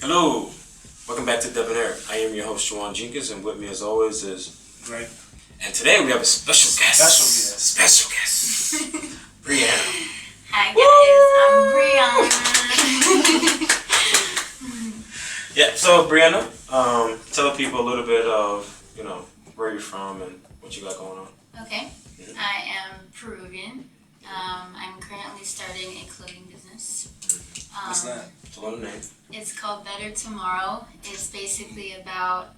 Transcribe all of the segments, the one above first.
Hello, welcome back to Debonair. I am your host, Juwan Jenkins, and with me as always is Greg. And today we have a special guest. Special guest. Brianna. Hi guys, I'm Brianna. Yeah, so Brianna, tell people a little bit of, where you're from and what you got going on. Okay, I am Peruvian. I'm currently starting a clothing business. What's that? It's a lot of name. It's called Better Tomorrow. It's basically about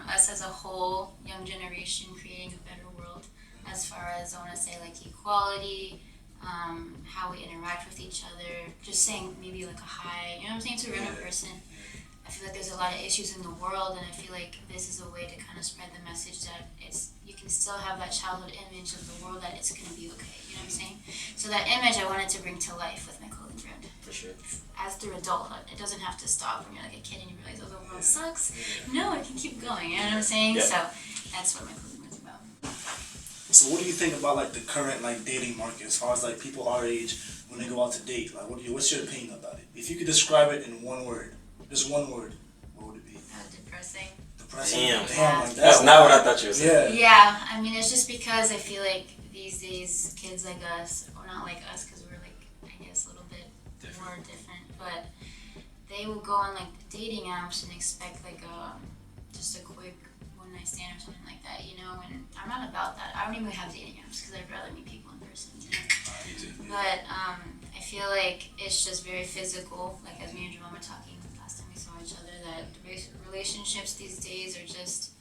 us as a whole, young generation, creating a better world as far as, I want to say, like equality, how we interact with each other, just saying maybe like a hi, you know what I'm saying, to a random person. I feel like there's a lot of issues in the world, and I feel like this is a way to kind of spread the message that you can still have that childhood image of the world, that it's going to be okay, you know what I'm saying? So that image I wanted to bring to life with my clothing brand. For sure. As through adulthood, it doesn't have to stop when you're like a kid and you realize, oh, the world sucks. No, it can keep going, you know what I'm saying? Yeah. So that's what my clothing brand's about. So what do you think about like the current like dating market as far as like people our age when they go out to date? Like what's your opinion about it? If you could describe it in one word, just one word, what would it be? Depressing. Depressing. Damn. Like That's not what I thought you were saying. Yeah, I mean, it's just because I feel like these days kids like us, or not like us because we're like, I guess, a little bit more different, but they will go on like dating apps and expect like just a quick one night stand or something like that, you know, and I'm not about that. I don't even have dating apps because I'd rather meet people in person, you know. But I feel like it's just very physical, like as me and Jerome were talking last time we saw each other, that relationships these days are just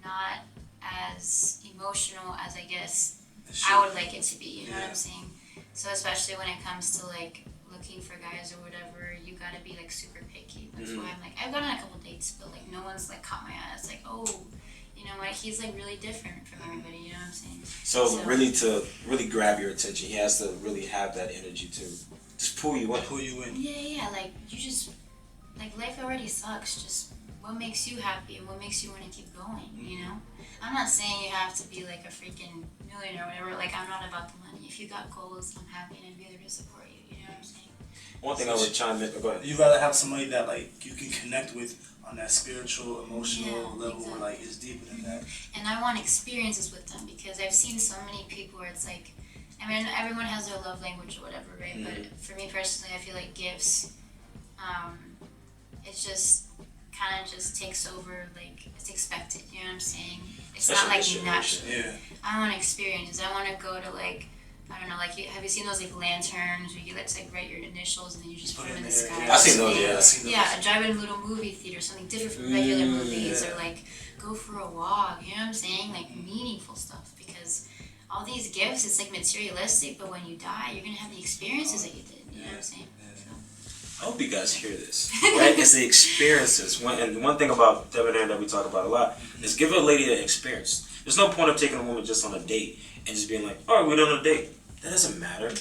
not as emotional as I guess I would like it to be, you know what I'm saying? So especially when it comes to like looking for guys or whatever, you gotta be like super picky. That's why I'm like, I've gone on a couple dates, but like no one's like caught my eye. It's like, oh, you know what, he's like really different from everybody, you know what I'm saying? So really to really grab your attention, he has to really have that energy to just pull you in. Yeah, like you just, like life already sucks, just what makes you happy and what makes you want to keep going, you know? I'm not saying you have to be like a freaking millionaire or whatever, like I'm not about the money. If you got goals, I'm happy and I'd be there to support you, you know what I'm saying? One thing I would chime in, go ahead. You'd rather have somebody that like you can connect with on that spiritual, emotional level where like it's deeper than that. And I want experiences with them because I've seen so many people where it's like, I mean, everyone has their love language or whatever, right? But for me personally, I feel like gifts, it's just kind of just takes over, like it's expected, you know what I'm saying? It's not like natural. I want experiences. I want to go to like, I don't know, like have you seen those like lanterns where you get to like write your initials and then you just put them in the sky? I've seen those, Yeah, drive in a little movie theater, something different from regular movies, or like go for a walk, you know what I'm saying? Like meaningful stuff, because all these gifts, it's like materialistic, but when you die, you're gonna have the experiences that you did, you know what I'm saying? I hope you guys hear this, right? It's the experiences. And one thing about Debonair that we talk about a lot is give a lady an experience. There's no point of taking a woman just on a date and just being like, all right, we're on a date. That doesn't matter.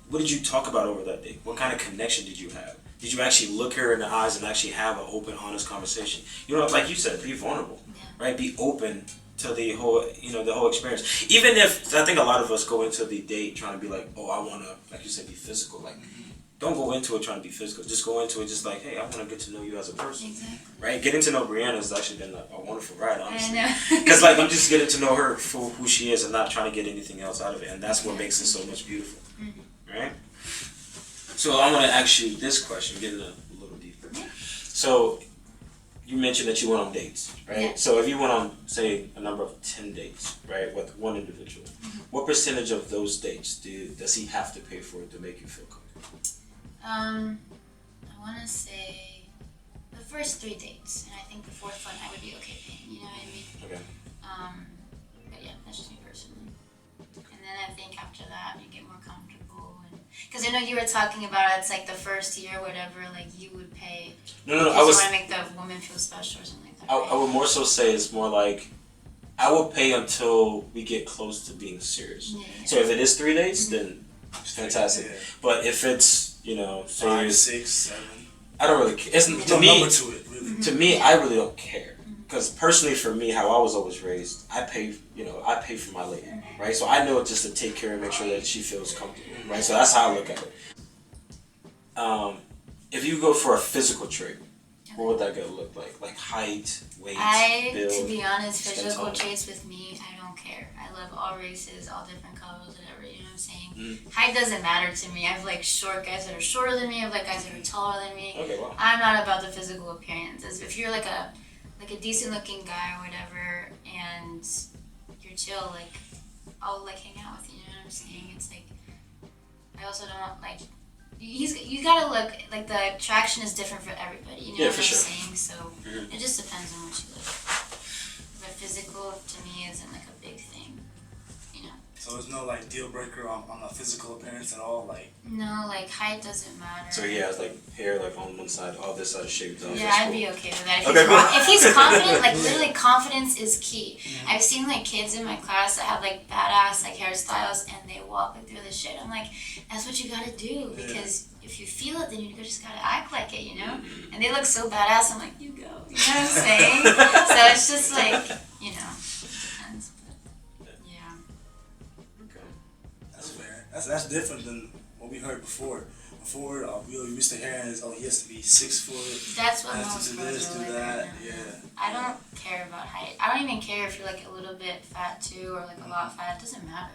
What did you talk about over that date? What kind of connection did you have? Did you actually look her in the eyes and actually have an open, honest conversation? You know, like you said, be vulnerable, right? Be open to the whole, the whole experience. Even if, I think a lot of us go into the date trying to be like, oh, I want to, like you said, be physical. Like, don't go into it trying to be physical. Just go into it just like, hey, I want to get to know you as a person. Exactly. Right? Getting to know Brianna has actually been a wonderful ride, honestly. I know. Because like I'm just getting to know her for who she is and not trying to get anything else out of it. And that's what makes it so much beautiful. Right? So I want to ask you this question, getting a little deeper. So you mentioned that you went on dates, right? Yeah. So if you went on, say, a number of 10 dates, right, with one individual, what percentage of those dates does he have to pay for to make you feel comfortable? I want to say the first 3 dates, and I think the 4th one I would be okay paying, you know what I mean? Okay. But yeah, that's just me personally. And then I think after that you get more comfortable, because I know you were talking about it's like the first year, whatever, like you would pay. No, I was. want to make the woman feel special or something like that. I would more so say it's more like I will pay until we get close to being serious. Yeah. So if it is 3 dates, then it's fantastic. Yeah. But if it's say 5, 6, 7, I don't really care. It's to me. Number to it, really. To me, I really don't care. Because personally, for me, how I was always raised, I pay for my lady, right? So I know it just to take care and make sure that she feels comfortable, right? So that's how I look at it. If you go for a physical trait, What would that girl look like? Like height, weight, build? To be honest, skin physical tone? traits with me, I don't care. I love all races, all different colors, whatever, you know what I'm saying? Height doesn't matter to me. I have like short guys that are shorter than me, I have like guys that are taller than me. Okay, well. I'm not about the physical appearance. If you're like a decent looking guy or whatever and you're chill, like I'll like hang out with you, you know what I'm saying? It's like I also don't like you gotta look like the attraction is different for everybody, you know what I'm saying? So it just depends on what you look. But physical to me isn't like a big thing, you know. So there's no like deal breaker on a physical appearance at all, like. No, like height doesn't matter. So he has like hair like on one side, all this side shaved off. Yeah, I'd be okay with that. If Okay, he's confident, like literally confidence is key. I've seen like kids in my class that have like badass like hairstyles and they walk like through the shit. I'm like, that's what you gotta do because if you feel it, then you just gotta act like it, you know? And they look so badass. I'm like, you go. You know what I'm saying? So it's just like, you know, it depends. But yeah. Okay. That's fair. That's different than what we heard before. Before, we used to hear is, he has to be 6 foot. That's what has most to do girls this, are do like that. right now. Yeah. I don't care about height. I don't even care if you're like a little bit fat too or like a lot fat. It doesn't matter.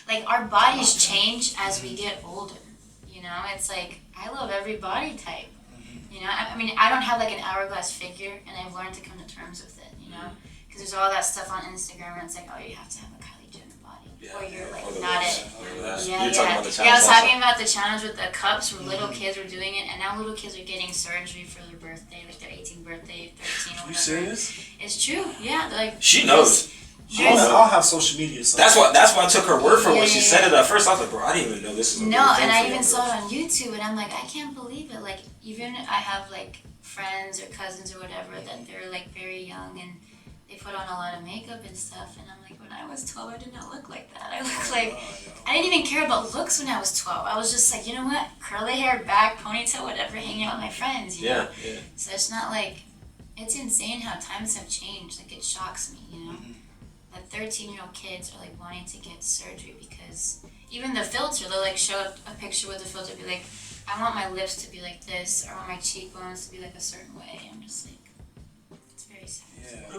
Like our bodies change as we get older. You know, it's like I love every body type. You know, I mean, I don't have like an hourglass figure, and I've learned to come to terms with it. You know, because there's all that stuff on Instagram where it's like, oh, you have to have a Kylie Jenner body, or you're like not it. Yeah. I was talking about the challenge with the cups where little kids were doing it, and now little kids are getting surgery for their birthday, like their 18th birthday, 13 or whatever. You serious? It's true. Yeah, like She knows. I don't have social media, so That's why I took her word for it when she said it at first. I was like, bro, I didn't even know this was a No, real thing and for I young even saw girls. it on YouTube, and I'm like, I can't believe it. Like, even I have like friends or cousins or whatever that they're like very young and they put on a lot of makeup and stuff, and I'm like, when I was 12, I did not look like that. I looked like, I didn't even care about looks when I was 12. I was just like, you know what, curly hair, back, ponytail, whatever, hanging out with my friends, you know? Yeah. So it's not like, it's insane how times have changed. Like, it shocks me, you know? That 13-year-old kids are like wanting to get surgery because even the filter, they'll like show a picture with the filter, be like, I want my lips to be like this, or I want my cheekbones to be like a certain way. I'm just like, it's very sad.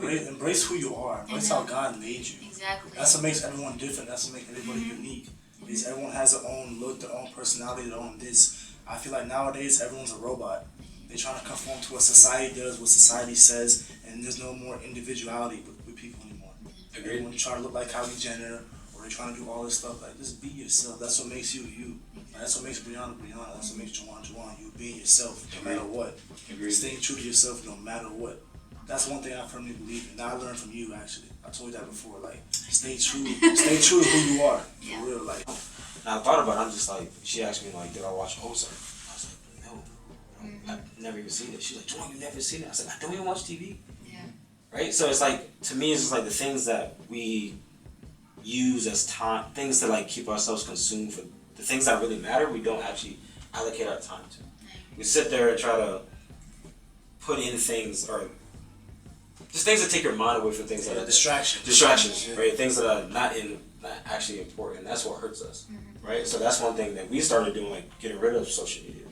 Yeah, embrace who you are. Embrace how God made you. Exactly. That's what makes everyone different. That's what makes everybody unique. Because everyone has their own look, their own personality, their own this. I feel like nowadays everyone's a robot. They're trying to conform to what society does, what society says, and there's no more individuality with people anymore. Agreed. Everyone trying to look like Kylie Jenner, or they're trying to do all this stuff. Like, just be yourself. That's what makes you you. That's what makes Brianna Brianna. That's what makes Juwan. You being yourself no matter what. Agreed. Staying true to yourself no matter what. That's one thing I firmly believe in. That I learned from you, actually. I told you that before. Like, stay true to who you are. For real, like. Now, I thought about it. I'm just like, she asked me, like, did I watch Ozark? I was like, no. I've never even seen it. She's like, Juwan, you never seen it? I said, I don't even watch TV. Yeah. Right? So it's like, to me, it's just like the things that we use as time, things to like keep ourselves consumed for the things that really matter, we don't actually allocate our time to. We sit there and try to put in things, or just things that take your mind away from things that are distractions, right? Things that are not actually important. That's what hurts us, right? So that's one thing that we started doing, like getting rid of social media,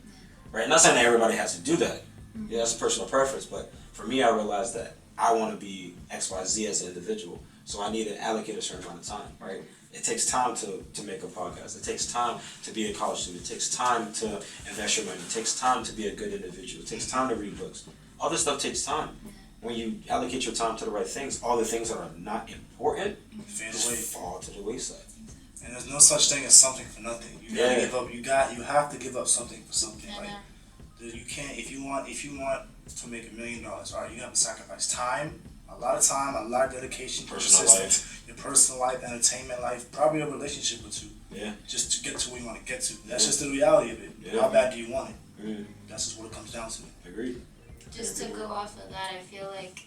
right? Not saying that everybody has to do that. Yeah, that's a personal preference, but for me, I realized that I want to be X, Y, Z as an individual, so I need to allocate a certain amount of time, right? It takes time to make a podcast. It takes time to be a college student. It takes time to invest your money. It takes time to be a good individual. It takes time to read books. All this stuff takes time. When you allocate your time to the right things, all the things that are not important just fall to the wayside. And there's no such thing as something for nothing. You gotta give up. You have to give up something for something. Like, you can't. If you want to make $1 million, all right, you have to sacrifice time. A lot of dedication, persistence, your personal life, entertainment life, probably a relationship or two. Yeah. Just to get to where you want to get to. That's just the reality of it. Yeah. How bad do you want it? That's just what it comes down to. Agreed. Just to go off of that, I feel like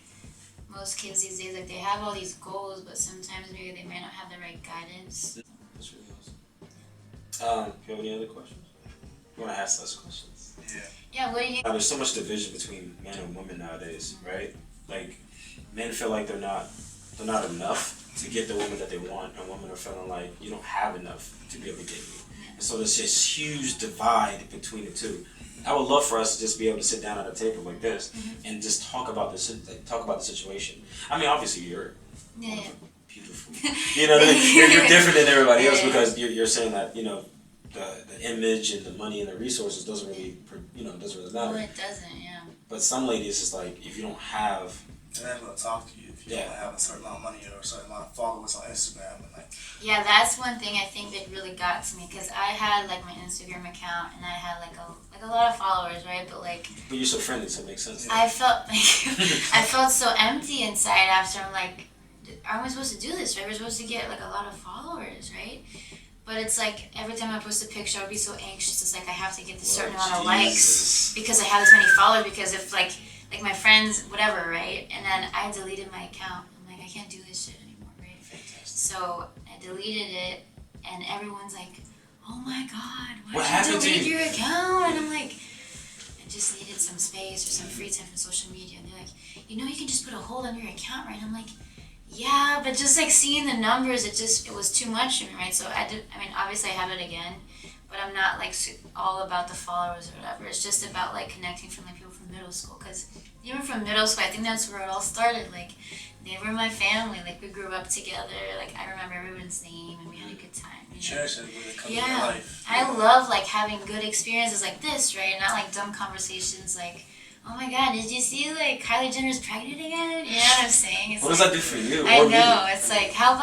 most kids these days, like they have all these goals, but sometimes maybe they may not have the right guidance. That's really awesome. Do you have any other questions? You want to ask us questions? Yeah, what do you... There's so much division between men and women nowadays, right? Like, men feel like they're not enough to get the woman that they want, and women are feeling like you don't have enough to be able to get me. And so there's this huge divide between the two. I would love for us to just be able to sit down at a table like this and just talk about the situation. I mean, obviously you're beautiful. You know, you're different than everybody else because you're saying that the image and the money and the resources doesn't really matter. Well, it doesn't, yeah. But some ladies, it's like if you don't have, they're not gonna talk to you if you don't have a certain amount of money or a certain amount of followers on Instagram and like. Yeah, that's one thing I think that really got to me because I had like my Instagram account and I had like a lot of followers, right? But you're so friendly, so it makes sense. I felt so empty inside after. I'm like, aren't we supposed to do this, right? We're supposed to get like a lot of followers, right? But it's like every time I post a picture, I'd be so anxious. It's like I have to get this certain amount of likes because I have this many followers. Because if like my friends, whatever, right? And then I deleted my account. I'm like, I can't do this shit anymore, right? Fantastic. So I deleted it, and everyone's like, "Oh my God, what why did you happened to delete you? your account?" And I'm like, I just needed some space or some free time from social media. And they're like, you can just put a hold on your account, right? And I'm like, yeah, but just like seeing the numbers, it was too much for me, right? So obviously I have it again, but I'm not like all about the followers or whatever. It's just about like connecting from like people from middle school, because even from middle school, I think that's where it all started. Like they were my family, like we grew up together. Like I remember everyone's name and we had a good time. Cherish it when it comes to your life. I love like having good experiences like this, right? Not like dumb conversations like, oh my God, did you see like Kylie Jenner's pregnant again? You know what I'm saying? It's what does that do for you? I know. It's like, how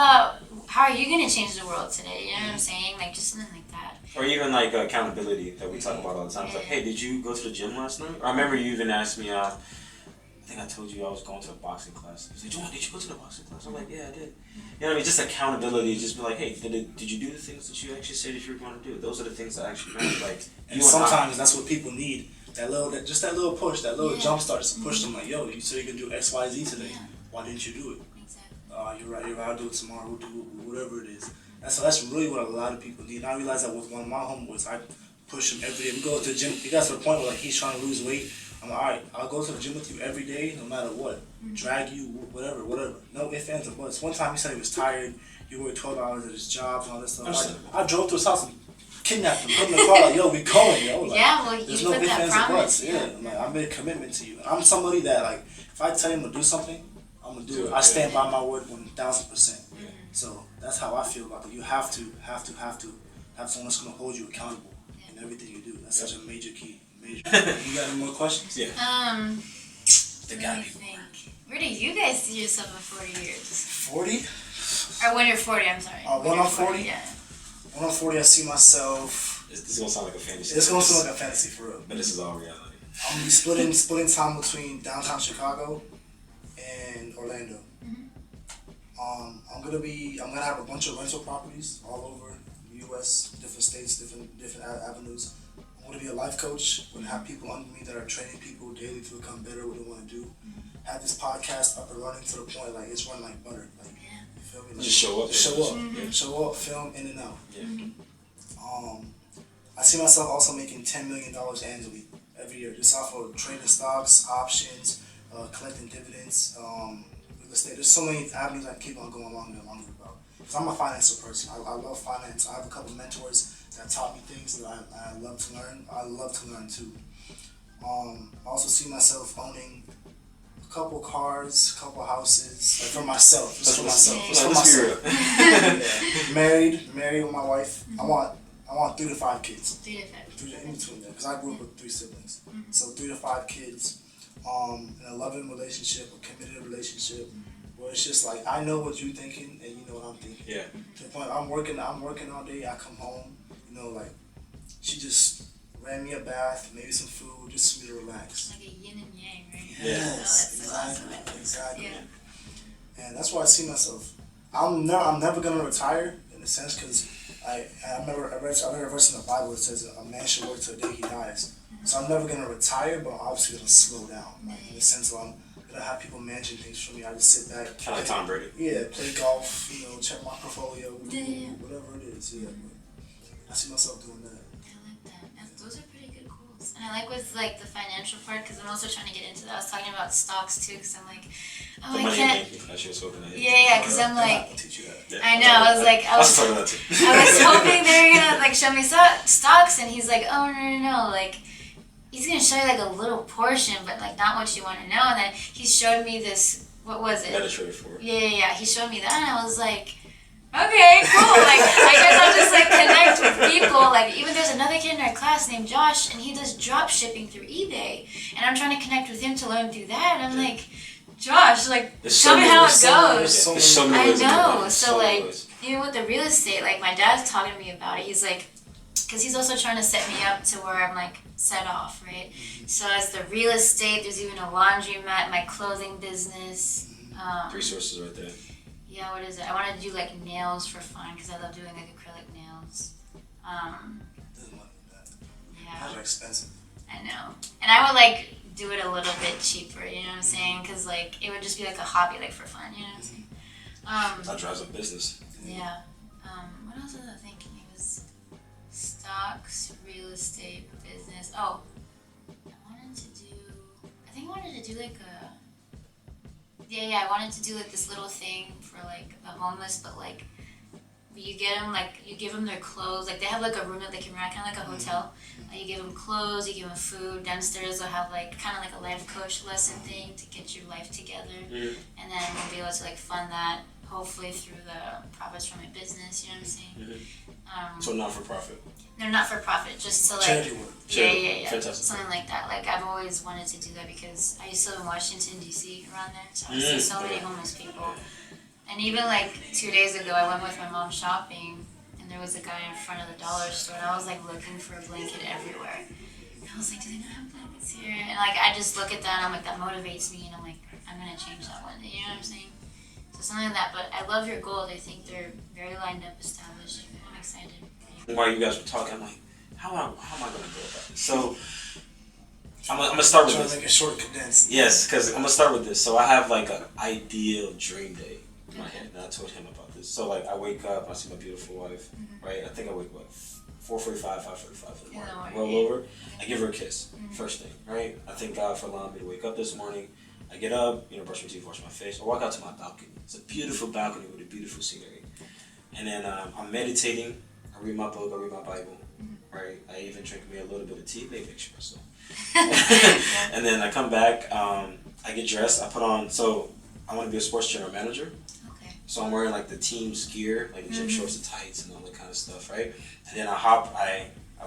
are you going to change the world today? You know what I'm saying? Like just something like that. Or even like accountability that we talk about all the time. It's like, hey, did you go to the gym last night? Or I remember you even asked me, I think I told you I was going to a boxing class. You said, Joanne, did you go to the boxing class? I'm like, yeah, I did. You know what I mean? Just accountability. Just be like, hey, did you do the things that you actually said that you were going to do? Those are the things that actually matter. Like, and sometimes that's what people need. That little push, that little jump start to push them. Like, yo, you said you can do X, Y, Z today. Why didn't you do it? Exactly. You're right. I'll do it tomorrow. We'll do whatever it is. That's really what a lot of people need. And I realized that with one of my homeboys, I push him every day. We go to the gym. He got to the point where like he's trying to lose weight. I'm like, all right, I'll go to the gym with you every day, no matter what. Drag you, whatever. No ifs, ands, or buts. One time he said he was tired. He worked 12 hours at his job and all this stuff. I drove to his house and kidnapped him, put him in the car, like, yo, we going, yo. Like, there's no ifs, ands, or buts. Yeah, like, I made a commitment to you. And I'm somebody that, like, if I tell him to do something, I'm going to do it. I stand by my word 1,000%. So that's how I feel about it. You have to have someone that's going to hold you accountable in everything you do. That's such a major key. You got any more questions? Yeah. Let me think. Where do you guys see yourself in 40 years? 40? Or when you're 40, I'm sorry. When I'm 40? Yeah. When I'm 40, I see myself. This is gonna sound like a fantasy. It's gonna sound like a fantasy for real. But this is all reality. I'm gonna be splitting time between downtown Chicago and Orlando. I'm gonna have a bunch of rental properties all over the U.S., different states, different avenues. I'm gonna be a life coach. I'm gonna have people under me that are training people daily to become better at what they want to do. Have this podcast up and running to the point like it's running like butter. Like, you feel me? Like, just show up. Just show up. Yeah. Show up, film, in and out. Yeah. I see myself also making $10 million annually every year, just off of trading stocks, options, collecting dividends, real estate. There's so many avenues I keep on going along that I'm wondering about. Because I'm a financial person. I love finance. I have a couple mentors that taught me things that I love to learn. I love to learn too. I also see myself owning a couple cars, a couple houses, like for myself. Just for myself. Yeah. Married with my wife. I want 3 to 5 kids. 3 to 5. 3 in between there, because I grew up with 3 siblings. So 3 to 5 kids, in a loving relationship, a committed relationship, where it's just like I know what you're thinking and you know what I'm thinking. Yeah. To the point I'm working all day. I come home, like she just ran me a bath, maybe some food, just for me to relax. Like a yin and yang, right? Yes, Exactly. Yeah. And that's why I see myself. I'm never gonna retire in a sense, because I read a verse in the Bible that says a man should work till the day he dies. So I'm never gonna retire, but I'm obviously gonna slow down. Like in the sense of I'm gonna have people managing things for me. I just sit back. Kind of like Tom Brady. Yeah, play golf. Check my portfolio. Whatever it is. Yeah. But I see myself doing that. I like that. Those are pretty good goals. And I like with like the financial part, because I'm also trying to get into that. I was talking about stocks too, because I'm like, oh, I can't. Because I'm like, I know. I was hoping they were gonna like show me stocks, and he's like, oh no, like he's gonna show you like a little portion, but like not what you want to know. And then he showed me this. What was it? Mediterranean for. Yeah. He showed me that, and I was like, okay, cool. Like, I guess I'll just like connect with people. Like, even there's another kid in our class named Josh, and he does drop shipping through eBay, and I'm trying to connect with him to learn through that. And I'm like, Josh, like, tell me how it goes. I know. So like, even with the real estate, like my dad's talking to me about it. He's like, because he's also trying to set me up to where I'm like set off, right? So as the real estate, there's even a laundromat, my clothing business. 3 sources right there. Yeah, what is it? I want to do like nails for fun because I love doing like acrylic nails. Yeah. Those are expensive. I know. And I would like do it a little bit cheaper, you know what I'm saying? Because like it would just be like a hobby, like for fun, you know what I'm saying? That drives up business. Yeah. What else was I thinking? It was stocks, real estate, business. Oh, I think I wanted to do like I wanted to do like this little thing for like the homeless, but like you get them like you give them their clothes. Like they have like a room that they can rent, kind of like a hotel. You give them clothes, you give them food. Downstairs they'll have like kind of like a life coach lesson thing to get your life together, and then we'll be able to like fund that hopefully through the profits from my business. You know what I'm saying? So not for profit. They're not for profit, just to like Charity work. Yeah. Fantastic. Something like that. Like I've always wanted to do that because I used to live in Washington D.C. around there, so I see so many homeless people. And even like 2 days ago, I went with my mom shopping, and there was a guy in front of the dollar store, and I was like looking for a blanket everywhere. And I was like, do they not have blankets here? And like I just look at that, and I'm like, that motivates me, and I'm like, I'm gonna change that one day. You know what I'm saying? So something like that. But I love your goals. I think they're very lined up, established. I'm excited. While you guys were talking, I'm like, how am I going to go about this? So, I'm gonna start with Trying this. to make it short, condensed. Yes, because I'm gonna start with this. So I have like an ideal dream day in my head, and I told him about this. So like I wake up, I see my beautiful wife, right? I think I wake up 4:45, 5:45 in the morning. Roll over, I give her a kiss, first thing, right? I thank God for allowing me to wake up this morning. I get up, brush my teeth, wash my face. I walk out to my balcony. It's a beautiful balcony with a beautiful scenery, and then I'm meditating. I read my book, I read my Bible, right? I even drink me a little bit of tea, maybe espresso. And then I come back, I get dressed, I put on, so I want to be a sports general manager. Okay. So I'm wearing like the team's gear, like the gym shorts and tights and all that kind of stuff, right? And then I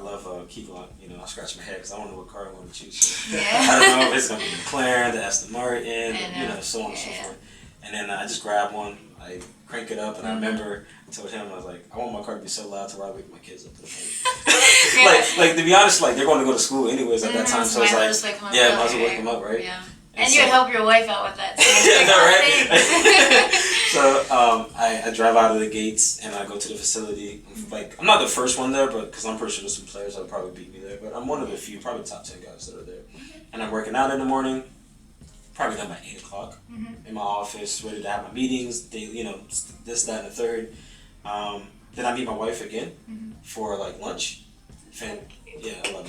love Kevlar, I scratch my head because I don't know what car I want to choose. So I don't know if it's going to be the McLaren, the Aston Martin, so on and so forth. And then I just grab one, I crank it up, and I remember I told him, I was like, I want my car to be so loud to where I wake my kids up to the point. like to be honest, like they're going to go to school anyways at that time, so it's like, might as well wake them up, right? Yeah. And you would help your wife out with that too. So I drive out of the gates and I go to the facility. Like I'm not the first one there, but because I'm pretty sure there's some players that'll probably beat me there. But I'm one of the few, probably top 10 guys that are there. And I'm working out in the morning. Probably done by 8 o'clock in my office, ready to have my meetings. They, this, that, and the third. Then I meet my wife again for like lunch. Yeah, I love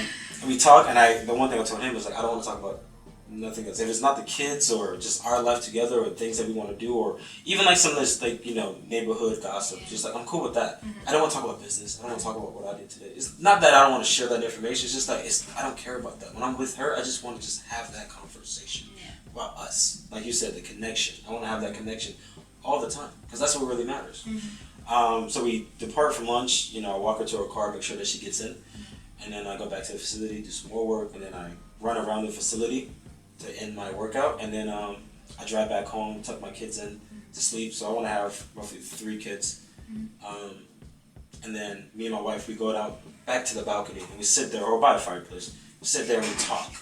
it. We talk, and the one thing I told him was like, I don't want to talk about nothing else. If it's not the kids or just our life together or things that we want to do, or even like some of this like neighborhood gossip, just like I'm cool with that. I don't want to talk about business. I don't want to talk about what I did today. It's not that I don't want to share that information. It's just like I don't care about that. When I'm with her, I just want to just have that conversation about us. Like you said, the connection. I want to have that connection all the time because that's what really matters. So we depart from lunch. I walk her to her car, make sure that she gets in. And then I go back to the facility, do some more work, and then I run around the facility to end my workout. And then I drive back home, tuck my kids in to sleep. So I want to have roughly 3 kids. And then me and my wife, we go out back to the balcony and we sit there, or by a fireplace. We sit there and we talk,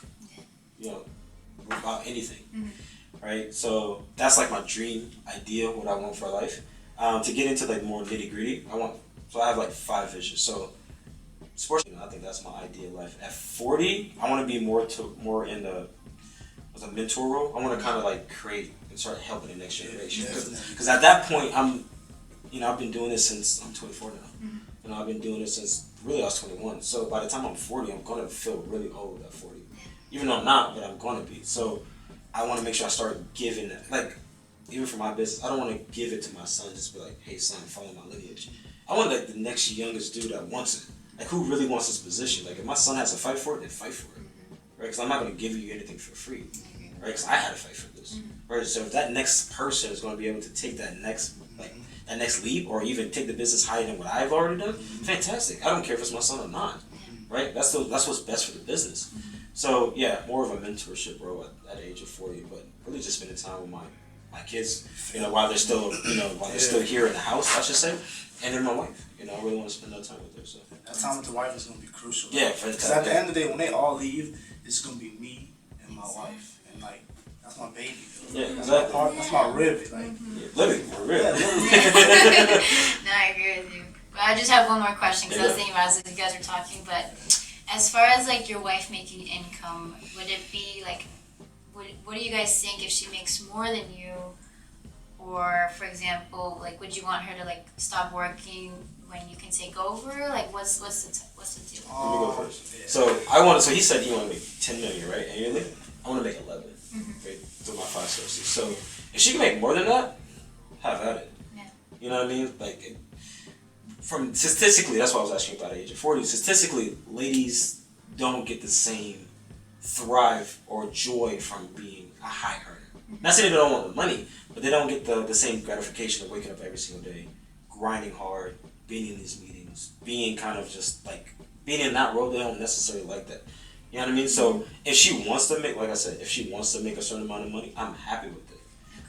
about anything, right? So that's like my dream idea, what I want for life. To get into like more nitty gritty, I have like 5 visions. So sports, I think that's my ideal life. At 40, I want to be more in as a mentor role. I want to kind of like create and start helping the next generation. Because at that point, I've been doing this since I'm 24 now. I've been doing this since really I was 21. So by the time I'm 40, I'm gonna feel really old at 40. Even though I'm not, but I'm gonna be. So I want to make sure I start giving that. Like even for my business, I don't want to give it to my son. Just be like, hey son, follow my lineage. I want like the next youngest dude that wants it. Like, who really wants this position? Like, if my son has to fight for it, then fight for it. Right? Because I'm not going to give you anything for free. Right? Because I had to fight for this. Right? So if that next person is going to be able to take that next, like, that next leap, or even take the business higher than what I've already done, fantastic. I don't care if it's my son or not. Right? That's what's best for the business. So, yeah, more of a mentorship role at the age of 40, but really just spending time with my kids, while they're still, while they're still here in the house, I should say, and then my wife. I really want to spend that time with her. So that time with the wife is going to be crucial. Yeah, because at the end of the day, when they all leave, it's going to be me and my wife, and like that's my baby. Yeah, that's exactly. my part. That's my rib. Like, living for real. No, I agree with you. But I just have one more question because I was thinking about it as you guys were talking. But as far as like your wife making income, would it be like, what do you guys think if she makes more than you? Or, for example, like, would you want her to like stop working when you can take over? Like, what's the deal? Let me go first. Yeah. So he said he want to make $10 million, right, annually. I want to make 11, right, through my 5 sources. So if she can make more than that, have at it. Yeah. You know what I mean? Like, from statistically, that's why I was asking about the age of 40. Statistically, ladies don't get the same thrive or joy from being a high earner. Not saying they don't want the money, but they don't get the same gratification of waking up every single day, grinding hard, being in these meetings, being kind of just like, being in that role, they don't necessarily like that. You know what I mean? So if she wants to make, like I said, if she wants to make a certain amount of money, I'm happy with it.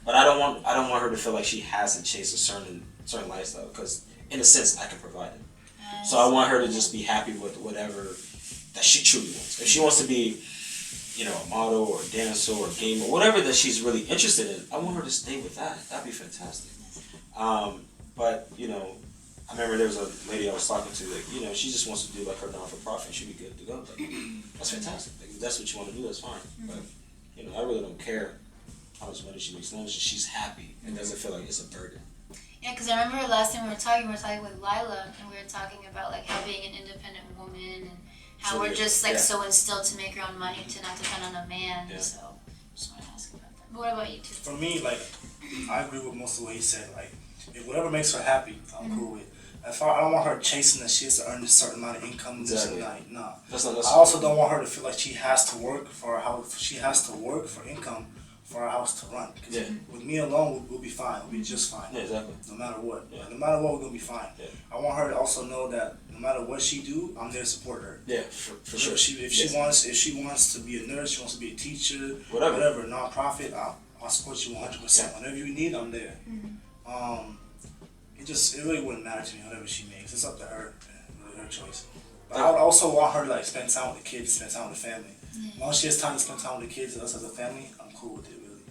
But I don't want her to feel like she has to chase a certain lifestyle, because in a sense I can provide it. So I want her to just be happy with whatever that she truly wants. If she wants to be, a model or a dancer or a gamer, whatever that she's really interested in, I want her to stay with that. That'd be fantastic. But I remember there was a lady I was talking to, like, she just wants to do like her non-for-profit, she'd be good to go. Like, that's fantastic. Like, if that's what you want to do, that's fine. But I really don't care how much money she makes, as long as she's happy and doesn't feel like it's a burden. Yeah, because I remember last time we were talking with Lila, and we were talking about like how being an independent woman and how we're just like so instilled to make our own money, to not depend on a man. Yeah. So just want to ask about that. But what about you two? For me, like, I agree with most of what he said. Like, if whatever makes her happy, I'm cool with. As far, I don't want her chasing that she has to earn a certain amount of income. Exactly. No. That's I also don't want her to feel like she has to work for a house. She has to work for income for our house to run. Because with me alone, we'll be fine. We'll be just fine. Yeah, exactly. No matter what. Yeah. No matter what, we're going to be fine. Yeah. I want her to also know that no matter what she do, I'm there to support her. Yeah, for sure. If she wants to be a nurse, she wants to be a teacher, whatever nonprofit, I'll support you 100%. Whenever you need, I'm there. It really wouldn't matter to me whatever she makes. It's up to her, really her choice. But I would also want her to like spend time with the kids, spend time with the family. Once she has time to spend time with the kids and us as a family, I'm cool with it, really.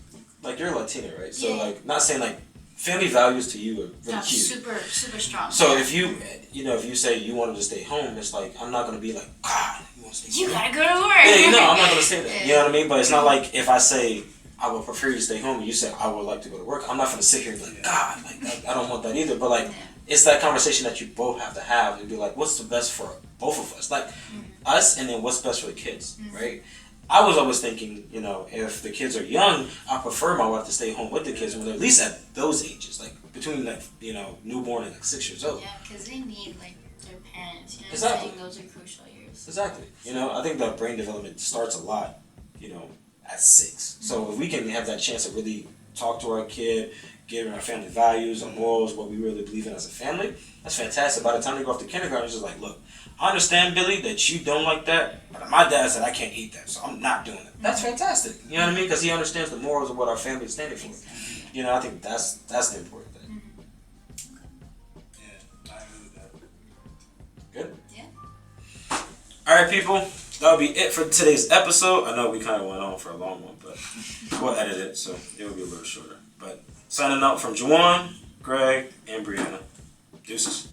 Like, you're Latina, right? So like, not saying like family values to you are really cute. Super strong. So if you say you wanted to stay home, it's like, I'm not gonna be like, God, you want to stay home? You gotta go to work. Yeah, I'm not gonna say that. You know what I mean? But it's not like if I say I would prefer you to stay home and you say I would like to go to work, I'm not gonna sit here and be like, God, like I don't want that either. But like, it's that conversation that you both have to have and be like, what's the best for both of us? Like us, and then what's best for the kids, right? I was always thinking, if the kids are young, I prefer my wife to stay home with the kids when they're at least at those ages, like between like, newborn and like 6 years old. Yeah, because they need like their parents. Exactly. Saying those are crucial years. Exactly. I think that brain development starts a lot, at 6. So if we can have that chance to really talk to our kid, give our family values, our morals, what we really believe in as a family, that's fantastic. By the time they go off to kindergarten, it's just like, look, I understand, Billy, that you don't like that, but my dad said I can't eat that, so I'm not doing it. That's fantastic. You know what I mean? Because he understands the morals of what our family is standing for. I think that's the important thing. Yeah, I agree with that. Good? Yeah. All right, people. That'll be it for today's episode. I know we kind of went on for a long one, but we'll edit it, so it will be a little shorter. But signing out from Juwan, Greg, and Brianna. Deuces.